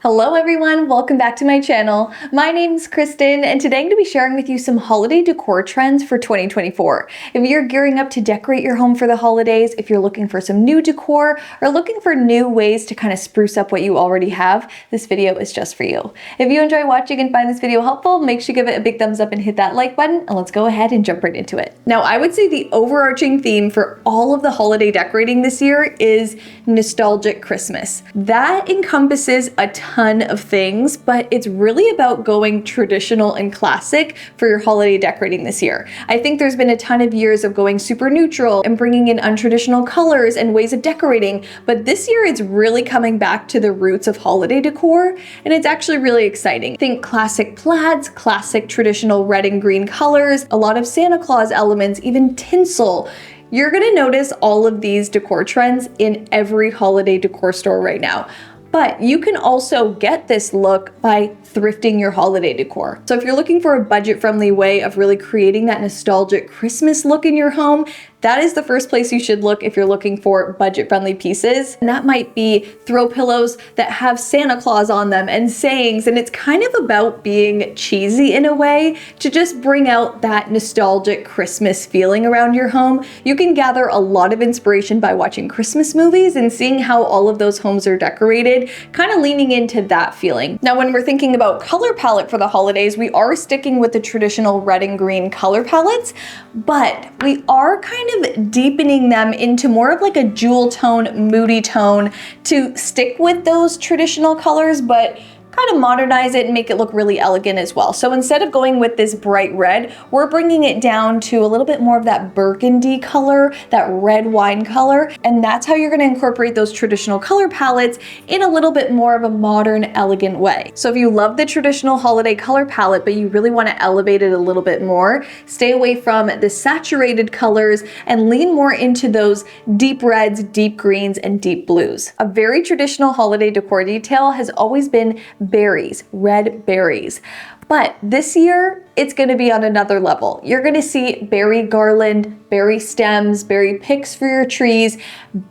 Hello everyone, welcome back to my channel. My name is Kristen and today I'm going to be sharing with you some holiday decor trends for 2024. If you're gearing up to decorate your home for the holidays, if you're looking for some new decor or looking for new ways to kind of spruce up what you already have, this video is just for you. If you enjoy watching and find this video helpful, make sure you give it a big thumbs up and hit that like button, and let's go ahead and jump right into it. Now, I would say the overarching theme for all of the holiday decorating this year is nostalgic Christmas. That encompasses a ton of things, but it's really about going traditional and classic for your holiday decorating this year. I think there's been a ton of years of going super neutral and bringing in untraditional colors and ways of decorating, but this year it's really coming back to the roots of holiday decor, and it's actually really exciting. Think classic plaids, classic traditional red and green colors, a lot of Santa Claus elements, even tinsel. You're gonna notice all of these decor trends in every holiday decor store right now. But you can also get this look by thrifting your holiday decor. So if you're looking for a budget-friendly way of really creating that nostalgic Christmas look in your home, that is the first place you should look if you're looking for budget-friendly pieces. And that might be throw pillows that have Santa Claus on them and sayings, and it's kind of about being cheesy in a way to just bring out that nostalgic Christmas feeling around your home. You can gather a lot of inspiration by watching Christmas movies and seeing how all of those homes are decorated, kind of leaning into that feeling. Now, when we're thinking about color palette for the holidays, we are sticking with the traditional red and green color palettes, but we are kind of deepening them into more of like a jewel tone, moody tone to stick with those traditional colors, but kind of modernize it and make it look really elegant as well. So instead of going with this bright red, we're bringing it down to a little bit more of that burgundy color, that red wine color, and that's how you're going to incorporate those traditional color palettes in a little bit more of a modern, elegant way. So if you love the traditional holiday color palette, but you really want to elevate it a little bit more, stay away from the saturated colors and lean more into those deep reds, deep greens, and deep blues. A very traditional holiday decor detail has always been berries, red berries. But this year, it's gonna be on another level. You're gonna see berry garland, berry stems, berry picks for your trees,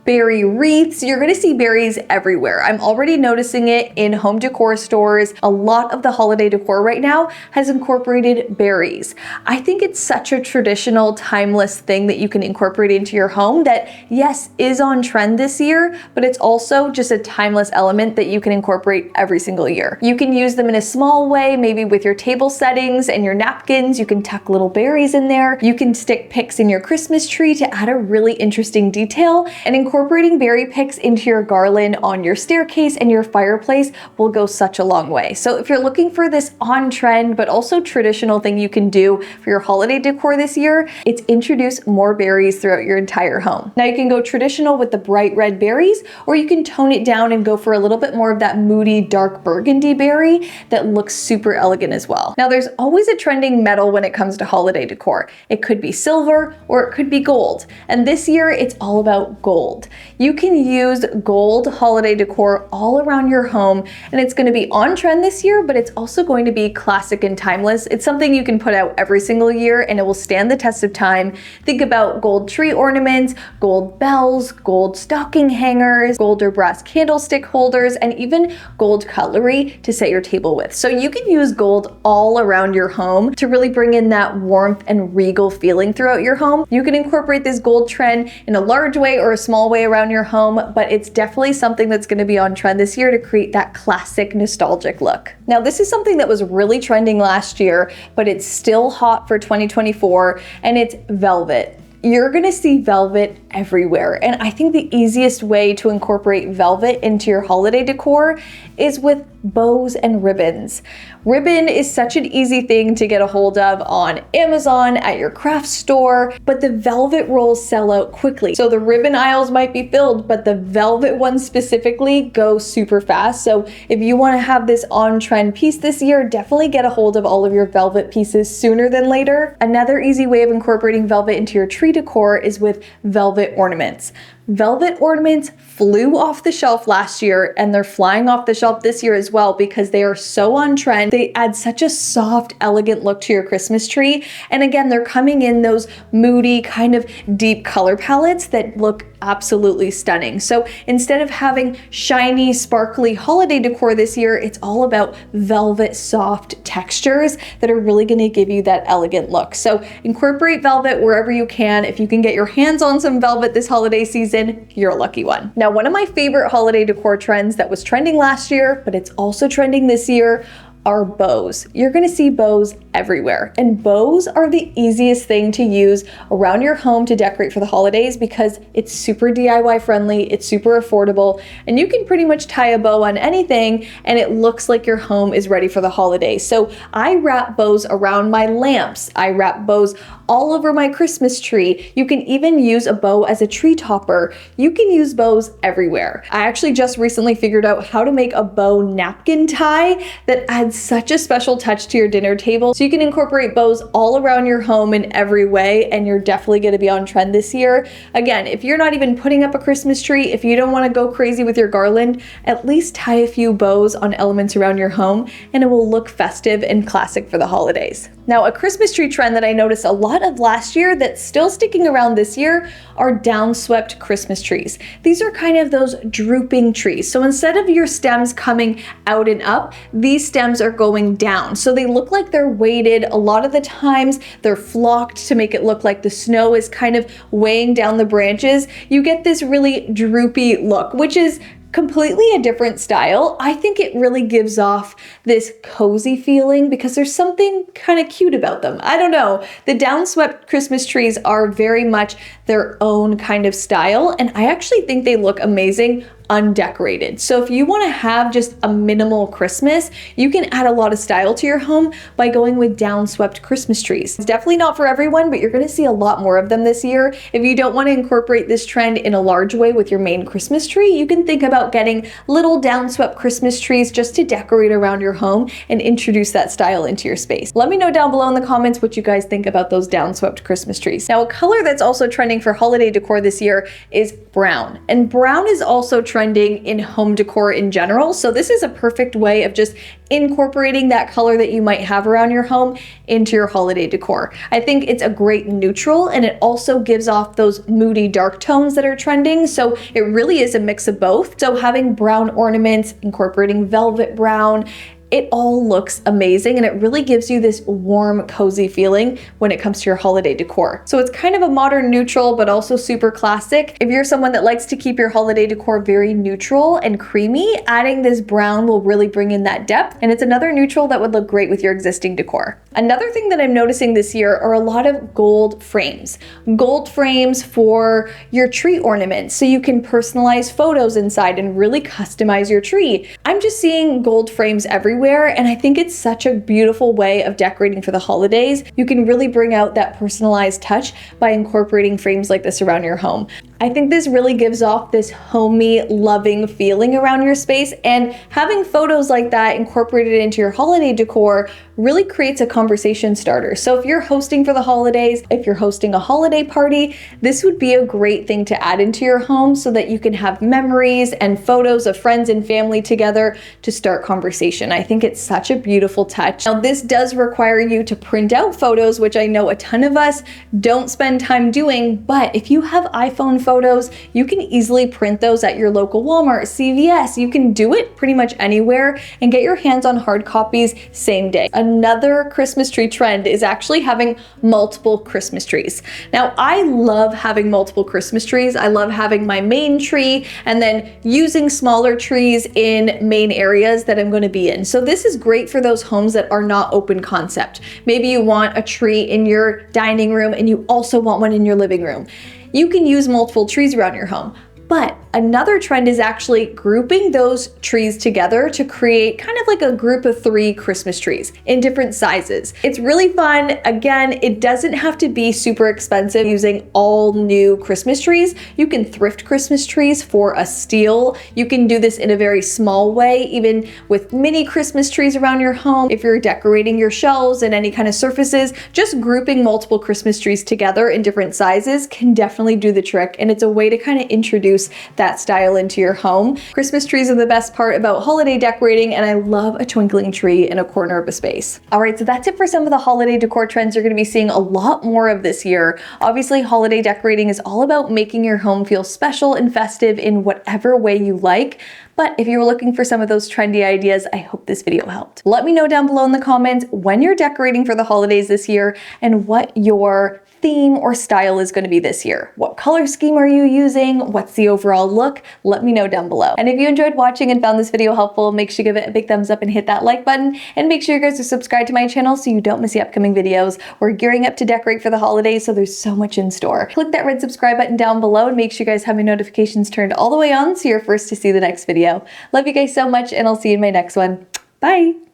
berry wreaths. You're gonna see berries everywhere. I'm already noticing it in home decor stores. A lot of the holiday decor right now has incorporated berries. I think it's such a traditional, timeless thing that you can incorporate into your home that, yes, is on trend this year, but it's also just a timeless element that you can incorporate every single year. You can use them in a small way, maybe with your table settings and your napkins. You can tuck little berries in there. You can stick picks in your Christmas tree to add a really interesting detail, and incorporating berry picks into your garland on your staircase and your fireplace will go such a long way. So if you're looking for this on trend but also traditional thing you can do for your holiday decor this year, it's introduce more berries throughout your entire home. Now you can go traditional with the bright red berries, or you can tone it down and go for a little bit more of that moody dark burgundy berry that looks super elegant as well. Now there's always a trending metal when it comes to holiday decor. It could be silver or it could be gold. And this year it's all about gold. You can use gold holiday decor all around your home, and it's going to be on trend this year, but it's also going to be classic and timeless. It's something you can put out every single year and it will stand the test of time. Think about gold tree ornaments, gold bells, gold stocking hangers, gold or brass candlestick holders, and even gold cutlery to set your table with. So you can use gold all around your home to really bring in that warmth and regal feeling throughout your home. You can incorporate this gold trend in a large way or a small way around your home, but it's definitely something that's going to be on trend this year to create that classic nostalgic look. Now, this is something that was really trending last year, but it's still hot for 2024, and it's velvet. You're gonna see velvet everywhere. And I think the easiest way to incorporate velvet into your holiday decor is with bows and ribbons. Ribbon is such an easy thing to get a hold of on Amazon, at your craft store, but the velvet rolls sell out quickly. So the ribbon aisles might be filled, but the velvet ones specifically go super fast. So if you wanna have this on-trend piece this year, definitely get a hold of all of your velvet pieces sooner than later. Another easy way of incorporating velvet into your tree decor is with velvet ornaments. Velvet ornaments flew off the shelf last year and they're flying off the shelf this year as well because they are so on trend. They add such a soft, elegant look to your Christmas tree. And again, they're coming in those moody kind of deep color palettes that look absolutely stunning. So instead of having shiny, sparkly holiday decor this year, it's all about velvet soft textures that are really going to give you that elegant look. So incorporate velvet wherever you can. If you can get your hands on some velvet this holiday season, you're a lucky one. Now, one of my favorite holiday decor trends that was trending last year, but it's also trending this year, are bows. You're gonna see bows everywhere, and bows are the easiest thing to use around your home to decorate for the holidays because it's super DIY friendly, it's super affordable, and you can pretty much tie a bow on anything and it looks like your home is ready for the holidays. So I wrap bows around my lamps, I wrap bows all over my Christmas tree. You can even use a bow as a tree topper. You can use bows everywhere. I actually just recently figured out how to make a bow napkin tie that adds such a special touch to your dinner table. So you can incorporate bows all around your home in every way, and you're definitely gonna be on trend this year. Again, if you're not even putting up a Christmas tree, if you don't wanna go crazy with your garland, at least tie a few bows on elements around your home and it will look festive and classic for the holidays. Now, a Christmas tree trend that I noticed a lot of last year that's still sticking around this year are downswept Christmas trees. These are kind of those drooping trees. So instead of your stems coming out and up, these stems are going down. So they look like they're weighted. A lot of the times they're flocked to make it look like the snow is kind of weighing down the branches. You get this really droopy look, which is completely a different style. I think it really gives off this cozy feeling because there's something kind of cute about them. I don't know. The downswept Christmas trees are very much their own kind of style, and I actually think they look amazing undecorated. So if you want to have just a minimal Christmas, you can add a lot of style to your home by going with downswept Christmas trees. It's definitely not for everyone, but you're going to see a lot more of them this year. If you don't want to incorporate this trend in a large way with your main Christmas tree, you can think about getting little downswept Christmas trees just to decorate around your home and introduce that style into your space. Let me know down below in the comments what you guys think about those downswept Christmas trees. Now, a color that's also trending for holiday decor this year is brown, and brown is also trending in home decor in general. So this is a perfect way of just incorporating that color that you might have around your home into your holiday decor. I think it's a great neutral, and it also gives off those moody dark tones that are trending. So it really is a mix of both. So having brown ornaments, incorporating velvet brown, it all looks amazing, and it really gives you this warm, cozy feeling when it comes to your holiday decor. So it's kind of a modern neutral, but also super classic. If you're someone that likes to keep your holiday decor very neutral and creamy, adding this brown will really bring in that depth, and it's another neutral that would look great with your existing decor. Another thing that I'm noticing this year are a lot of gold frames. Gold frames for your tree ornaments, so you can personalize photos inside and really customize your tree. I'm just seeing gold frames everywhere, and I think it's such a beautiful way of decorating for the holidays. You can really bring out that personalized touch by incorporating frames like this around your home. I think this really gives off this homey, loving feeling around your space, and having photos like that incorporated into your holiday decor really creates a conversation starter. So if you're hosting for the holidays, if you're hosting a holiday party, this would be a great thing to add into your home so that you can have memories and photos of friends and family together to start conversation. I think it's such a beautiful touch. Now, this does require you to print out photos, which I know a ton of us don't spend time doing, but if you have iPhone photos, you can easily print those at your local Walmart, CVS. You can do it pretty much anywhere and get your hands on hard copies same day. Another Christmas tree trend is actually having multiple Christmas trees. Now, I love having multiple Christmas trees. I love having my main tree and then using smaller trees in main areas that I'm going to be in. So this is great for those homes that are not open concept. Maybe you want a tree in your dining room and you also want one in your living room. You can use multiple trees around your home. But another trend is actually grouping those trees together to create kind of like a group of 3 Christmas trees in different sizes. It's really fun. Again, it doesn't have to be super expensive using all new Christmas trees. You can thrift Christmas trees for a steal. You can do this in a very small way, even with mini Christmas trees around your home. If you're decorating your shelves and any kind of surfaces, just grouping multiple Christmas trees together in different sizes can definitely do the trick. And it's a way to kind of introduce that style into your home. Christmas trees are the best part about holiday decorating, and I love a twinkling tree in a corner of a space. All right, so that's it for some of the holiday decor trends you're going to be seeing a lot more of this year. Obviously, holiday decorating is all about making your home feel special and festive in whatever way you like. But if you were looking for some of those trendy ideas, I hope this video helped. Let me know down below in the comments when you're decorating for the holidays this year and what your theme or style is going to be this year. What color scheme are you using? What's the overall look? Let me know down below. And if you enjoyed watching and found this video helpful, make sure you give it a big thumbs up and hit that like button. And make sure you guys are subscribed to my channel so you don't miss the upcoming videos. We're gearing up to decorate for the holidays, so there's so much in store. Click that red subscribe button down below and make sure you guys have my notifications turned all the way on so you're first to see the next video. Love you guys so much, and I'll see you in my next one. Bye!